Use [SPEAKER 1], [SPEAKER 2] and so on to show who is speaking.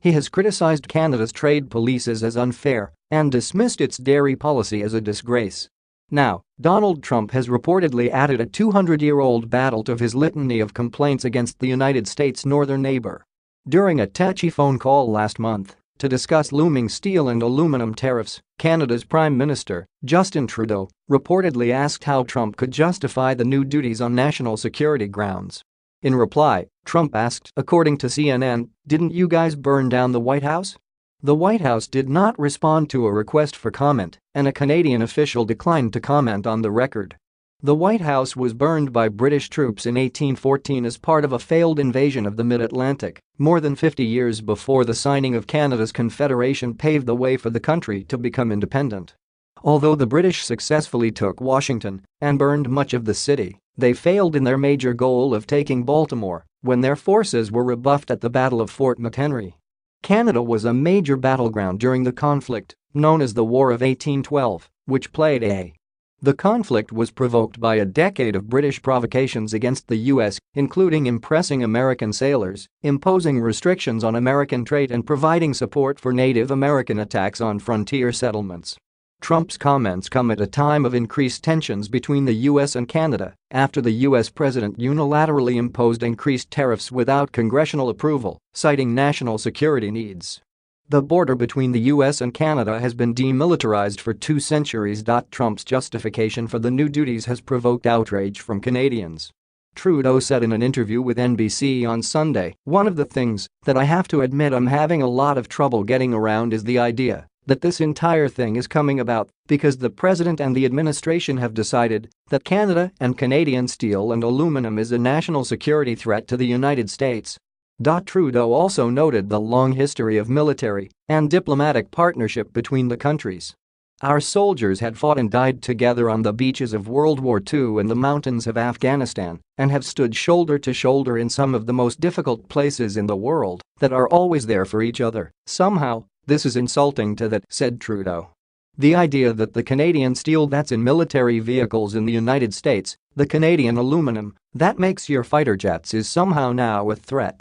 [SPEAKER 1] He has criticized Canada's trade policies as unfair and dismissed its dairy policy as a disgrace. Now, Donald Trump has reportedly added a 200-year-old battle to his litany of complaints against the United States' northern neighbor. During a touchy phone call last month to discuss looming steel and aluminum tariffs, Canada's Prime Minister, Justin Trudeau, reportedly asked how Trump could justify the new duties on national security grounds. In reply, Trump asked, according to CNN, "Didn't you guys burn down the White House?" The White House did not respond to a request for comment, and a Canadian official declined to comment on the record. The White House was burned by British troops in 1814 as part of a failed invasion of the mid-Atlantic, more than 50 years before the signing of Canada's Confederation paved the way for the country to become independent. Although the British successfully took Washington and burned much of the city, they failed in their major goal of taking Baltimore when their forces were rebuffed at the Battle of Fort McHenry. Canada was a major battleground during the conflict, known as the War of 1812, which played a The conflict was provoked by a decade of British provocations against the U.S., including impressing American sailors, imposing restrictions on American trade and providing support for Native American attacks on frontier settlements. Trump's comments come at a time of increased tensions between the U.S. and Canada after the U.S. president unilaterally imposed increased tariffs without congressional approval, citing national security needs. The border between the U.S. and Canada has been demilitarized for 2 centuries. Trump's justification for the new duties has provoked outrage from Canadians. Trudeau said in an interview with NBC on Sunday, "One of the things that I have to admit I'm having a lot of trouble getting around is the idea that this entire thing is coming about because the president and the administration have decided that Canada and Canadian steel and aluminum is a national security threat to the United States." Trudeau also noted the long history of military and diplomatic partnership between the countries. "Our soldiers had fought and died together on the beaches of World War II and the mountains of Afghanistan and have stood shoulder to shoulder in some of the most difficult places in the world that are always there for each other. Somehow, this is insulting to that," said Trudeau. The idea that the Canadian steel that's in military vehicles in the United States, the Canadian aluminum that makes your fighter jets, is somehow now a threat